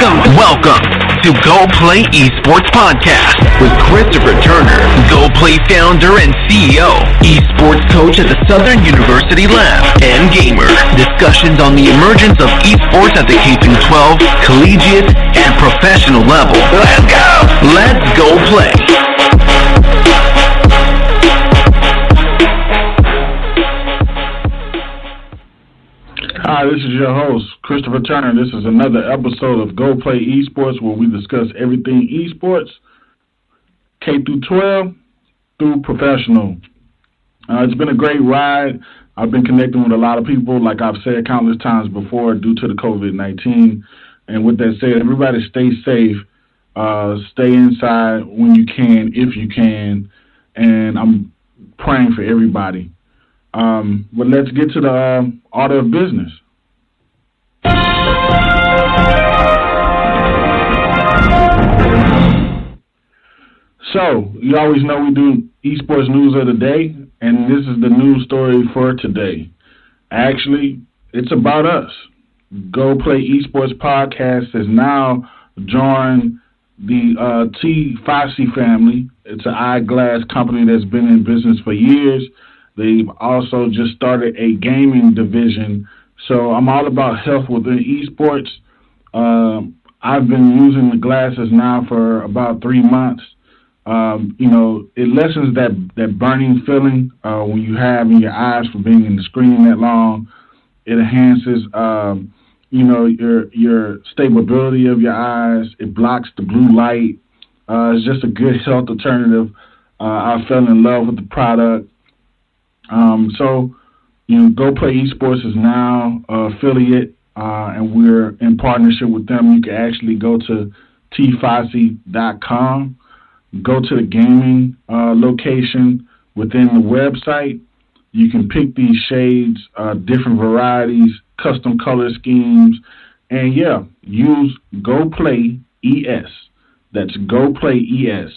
Welcome to Go Play Esports Podcast with Christopher Turner, Go Play founder and CEO, esports coach at the Southern University Lab, and gamer. Discussions on the emergence of esports at the K-12, collegiate, and professional level. Let's go! Let's go play! Hi, this is your host, Christopher Turner. This is another episode of Go Play Esports, where we discuss everything esports, K-12 through professional. It's been a great ride. I've been connecting with a lot of people, like I've said countless times before, due to the COVID-19. And with that said, everybody stay safe. Stay inside when you can, if you can. And I'm praying for everybody. But let's get to the order of business. So, you always know we do esports news of the day, and this is the news story for today. Actually, it's about us. Go Play Esports Podcast has now joined the T5C family. It's an eyeglass company that's been in business for years. They've also just started a gaming division. So I'm all about health within esports. I've been using the glasses now for about 3 months. It lessens that burning feeling when you have in your eyes for being in the screen that long. It enhances, your stability of your eyes. It blocks the blue light. It's just a good health alternative. I fell in love with the product. Go Play Esports is now an affiliate, and we're in partnership with them. You can actually go to t5c.com, go to the gaming location within the website. You can pick these shades, different varieties, custom color schemes, and use Go Play ES. That's Go Play ES,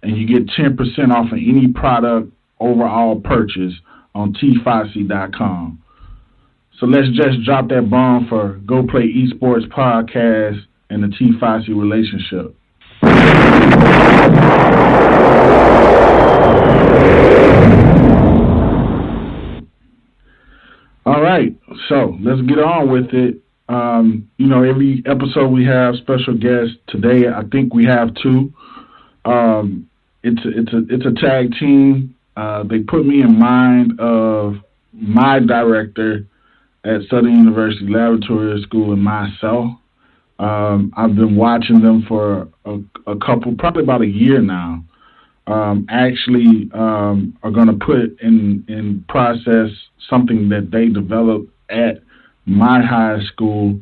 and you get 10% off of any product overall purchase on t5c.com. So let's just drop that bomb for Go Play Esports Podcast and the T5C relationship. All right, so let's get on with it. Every episode we have special guests. Today, I think we have two. It's a tag team. They put me in mind of my director at Southern University Laboratory School and myself. I've been watching them for a couple, probably about a year now. Are going to put in process something that they developed at my high school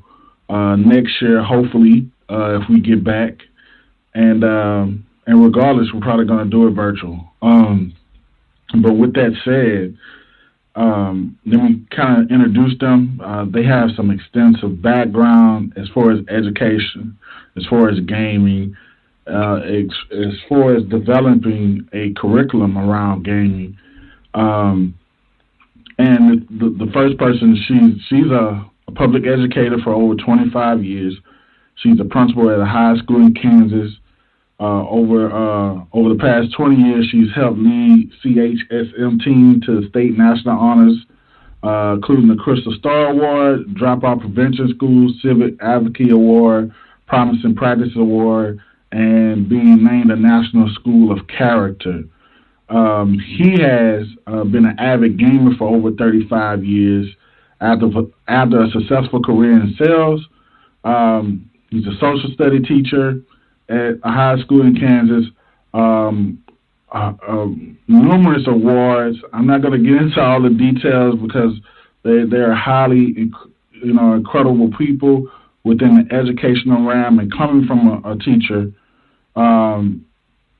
next year, hopefully, if we get back. And regardless, we're probably going to do it virtual. But with that said, then we kind of introduced them. They have some extensive background as far as education, as far as gaming, as far as developing a curriculum around gaming. And the first person, she's a public educator for over 25 years. She's a principal at a high school in Kansas. Over the past 20 years, she's helped lead CHSM team to state national honors, including the Crystal Star Award, Dropout Prevention Schools, Civic Advocacy Award, Promising Practice Award, and being named a National School of Character. He has been an avid gamer for over 35 years. After a successful career in sales, he's a social study teacher at a high school in Kansas, numerous awards. I'm not going to get into all the details because they're highly, incredible people within the educational realm. And coming from a teacher, I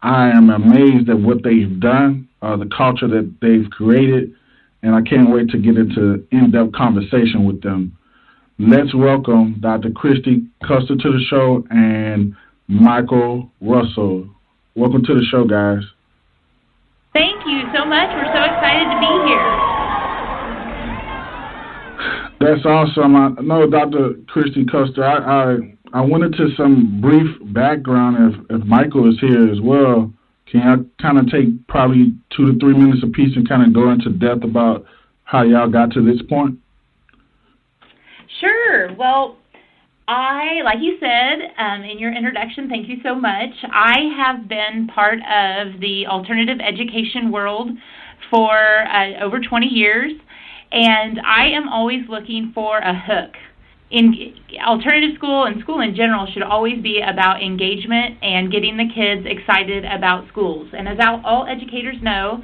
am amazed at what they've done, the culture that they've created, and I can't wait to get into in-depth conversation with them. Let's welcome Dr. Kristy Custer to the show and Michael Russell. Welcome to the show, guys. Thank you so much. We're so excited to be here. That's awesome. I know Dr. Kristy Custer. I went into some brief background. If Michael is here as well, can y'all kind of take probably 2 to 3 minutes apiece and kind of go into depth about how y'all got to this point? Sure. Well, like you said in your introduction, thank you so much. I have been part of the alternative education world for over 20 years, and I am always looking for a hook. In alternative school and school in general should always be about engagement and getting the kids excited about schools. And as all educators know,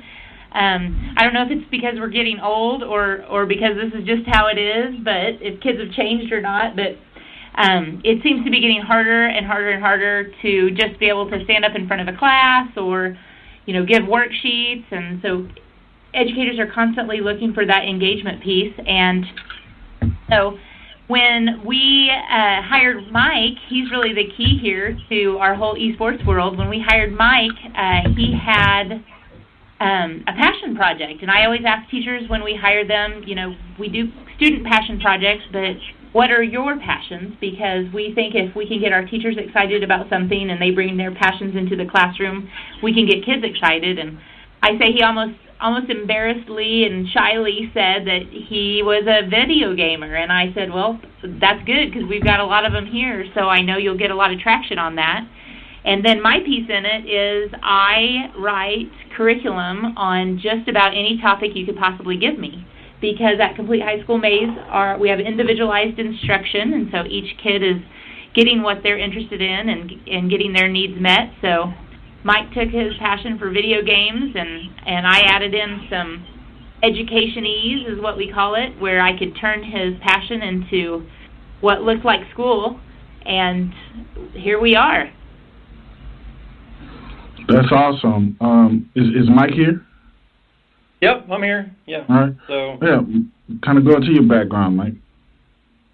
I don't know if it's because we're getting old or because this is just how it is, but if kids have changed or not, but it seems to be getting harder and harder and harder to just be able to stand up in front of a class or, give worksheets. And so educators are constantly looking for that engagement piece. And so when we hired Mike, he's really the key here to our whole esports world. When we hired Mike, he had a passion project. And I always ask teachers when we hire them, we do student passion projects, but what are your passions? Because we think if we can get our teachers excited about something and they bring their passions into the classroom, we can get kids excited. And I say he almost embarrassedly and shyly said that he was a video gamer. And I said, well, that's good because we've got a lot of them here, so I know you'll get a lot of traction on that. And then my piece in it is I write curriculum on just about any topic you could possibly give me. Because at Complete High School Maize, we have individualized instruction, and so each kid is getting what they're interested in and getting their needs met. So Mike took his passion for video games, and I added in some education-ese, is what we call it, where I could turn his passion into what looked like school, and here we are. That's awesome. Is Mike here? Yep, I'm here. Yeah. All right. So kind of go into your background, Mike.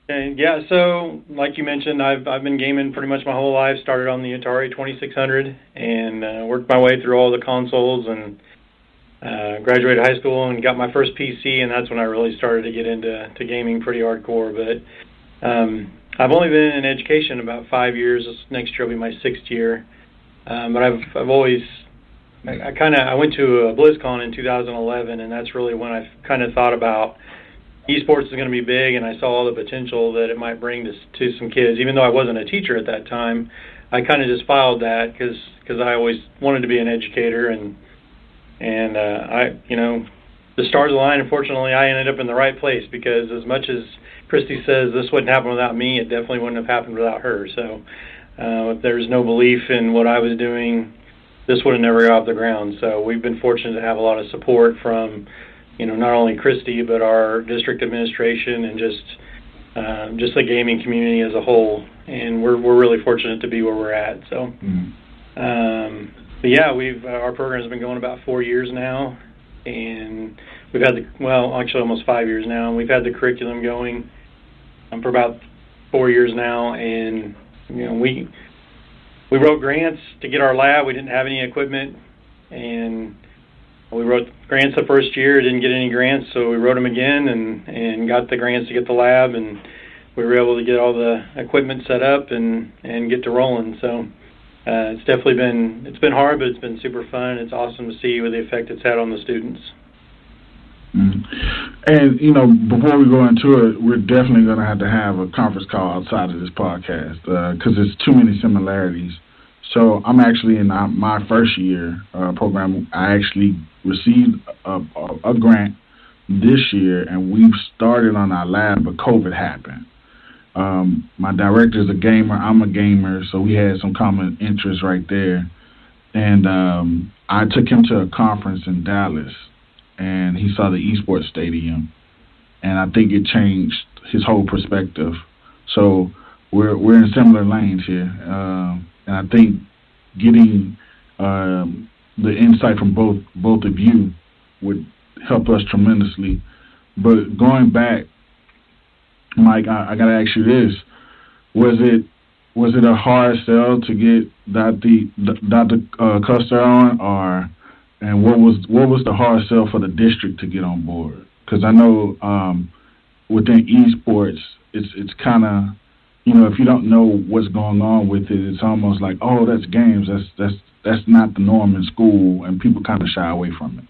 Okay. Yeah. So, like you mentioned, I've been gaming pretty much my whole life. Started on the Atari 2600 and worked my way through all the consoles and graduated high school and got my first PC, and that's when I really started to get into gaming pretty hardcore. But I've only been in education about 5 years. This next year will be my 6th year. But I've always I went to a BlizzCon in 2011, and that's really when I kind of thought about esports is going to be big, and I saw all the potential that it might bring to some kids. Even though I wasn't a teacher at that time, I kind of just followed that because I always wanted to be an educator, and the stars aligned. Unfortunately, I ended up in the right place because as much as Kristy says this wouldn't happen without me, it definitely wouldn't have happened without her. So if there's no belief in what I was doing, this would have never got off the ground. So we've been fortunate to have a lot of support from, not only Kristy, but our district administration and just the gaming community as a whole. And we're really fortunate to be where we're at. So, but yeah, our program has been going about 4 years now, and we've had actually almost 5 years now, and we've had the curriculum going for about 4 years now, and we wrote grants to get our lab. We didn't have any equipment, and we wrote grants the first year, didn't get any grants, so we wrote them again and got the grants to get the lab, and we were able to get all the equipment set up and get to rolling. So it's definitely been hard, but it's been super fun. It's awesome to see what the effect it's had on the students. And, before we go into it, we're definitely going to have a conference call outside of this podcast because there's too many similarities. So I'm actually in my first year program. I actually received a grant this year, and we've started on our lab, but COVID happened. My director's a gamer. I'm a gamer, so we had some common interests right there. And I took him to a conference in Dallas, and he saw the esports stadium, and I think it changed his whole perspective. So we're in similar lanes here, and I think getting the insight from both of you would help us tremendously. But going back, Mike, I got to ask you this: was it a hard sell to get Dr. Custer on, and what was the hard sell for the district to get on board? Because I know within esports, it's kind of, if you don't know what's going on with it, it's almost like, oh, that's games. That's not the norm in school, and people kind of shy away from it.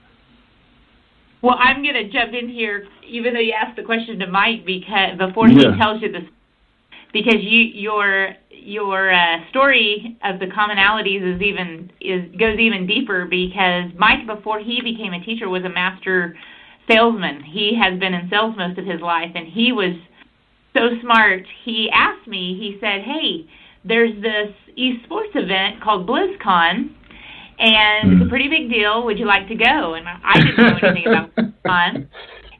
Well, I'm going to jump in here, even though you asked the question to Mike, because before he tells you this, because your story of the commonalities goes even deeper. Because Mike, before he became a teacher, was a master salesman. He has been in sales most of his life, and he was so smart. He asked me. He said, "Hey, there's this esports event called BlizzCon, and it's a pretty big deal. Would you like to go?" And I didn't know anything about BlizzCon.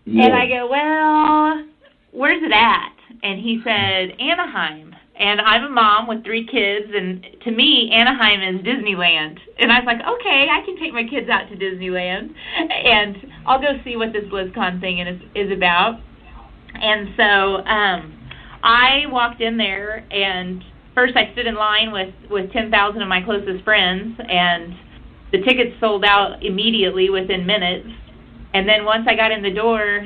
Yeah. And I go, "Well, where's it at?" And he said, "Anaheim." And I'm a mom with 3 kids, and to me, Anaheim is Disneyland. And I was like, okay, I can take my kids out to Disneyland, and I'll go see what this BlizzCon thing is about. And so I walked in there, and first I stood in line with 10,000 of my closest friends, and the tickets sold out immediately within minutes. And then once I got in the door,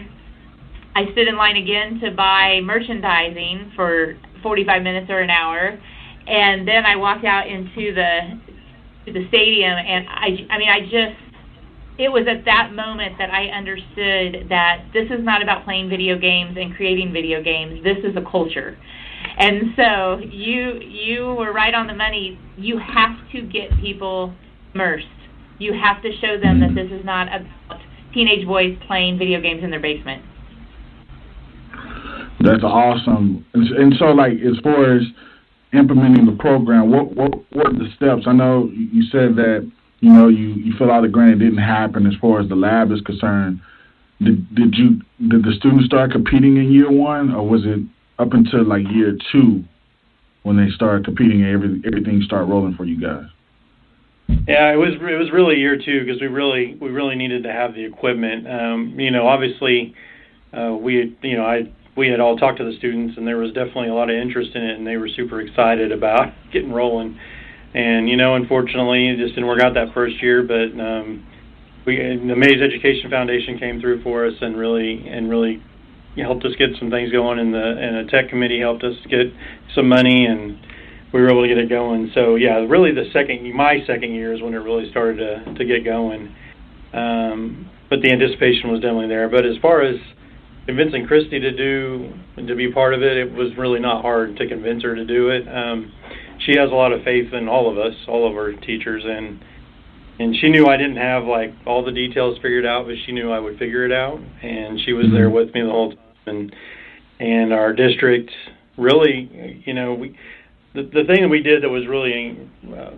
I stood in line again to buy merchandising for 45 minutes or an hour, and then I walked out into the stadium, and it was at that moment that I understood that this is not about playing video games and creating video games. This is a culture. And so you were right on the money. You have to get people immersed. You have to show them that this is not about teenage boys playing video games in their basement. That's awesome. And so, like, as far as implementing the program, what are the steps? I know you said that, you fill out a grant, it didn't happen as far as the lab is concerned. Did the students start competing in year 1, or was it up until, like, year 2 when they started competing and everything started rolling for you guys? Yeah, it was really year 2 because we really needed to have the equipment. Obviously, we had all talked to the students, and there was definitely a lot of interest in it, and they were super excited about getting rolling. And, unfortunately, it just didn't work out that first year, but the Maize Education Foundation came through for us and really helped us get some things going, and a tech committee helped us get some money, and we were able to get it going. So, yeah, really my second year is when it really started to get going. But the anticipation was definitely there. But as far as convincing Kristy to be part of it, it was really not hard to convince her to do it. She has a lot of faith in all of us, all of our teachers, and she knew I didn't have like all the details figured out, but she knew I would figure it out, and she was there with me the whole time. And our district really, the thing that we did that was really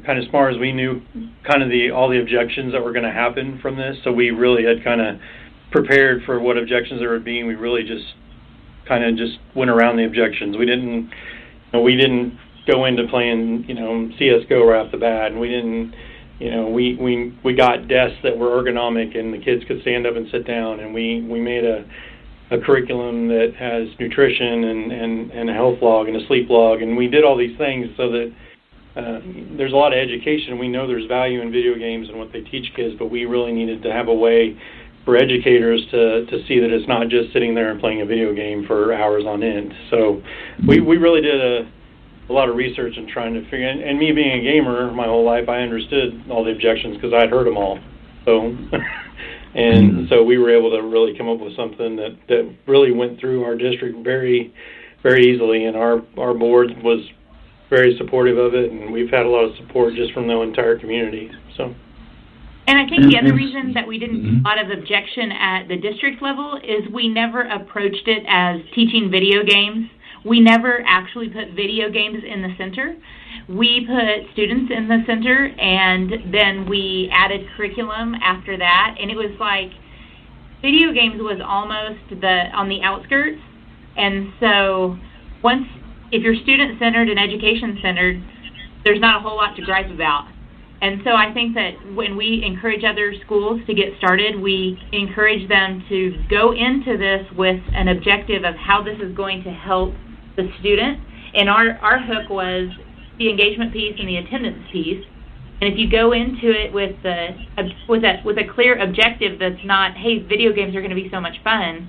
kind of smart is we knew kind of all the objections that were going to happen from this, so we really had kind of prepared for what objections there would be, and we really just went around the objections. We didn't go into playing, CS:GO right off the bat, and we didn't, we got desks that were ergonomic and the kids could stand up and sit down, and we made a curriculum that has nutrition and a health log and a sleep log, and we did all these things so that there's a lot of education. We know there's value in video games and what they teach kids, but we really needed to have a way for educators to see that it's not just sitting there and playing a video game for hours on end. So we really did a lot of research and trying to figure, and me being a gamer my whole life, I understood all the objections because I'd heard them all. So so we were able to really come up with something that really went through our district very, very easily, and our board was very supportive of it, and we've had a lot of support just from the entire community. So. And I think the other reason that we didn't get a lot of objection at the district level is we never approached it as teaching video games. We never actually put video games in the center. We put students in the center, and then we added curriculum after that. And it was like video games was almost on the outskirts. And so if you're student-centered and education-centered, there's not a whole lot to gripe about. And so I think that when we encourage other schools to get started, we encourage them to go into this with an objective of how this is going to help the student. And our hook was the engagement piece and the attendance piece. And if you go into it with a clear objective that's not, hey, video games are going to be so much fun,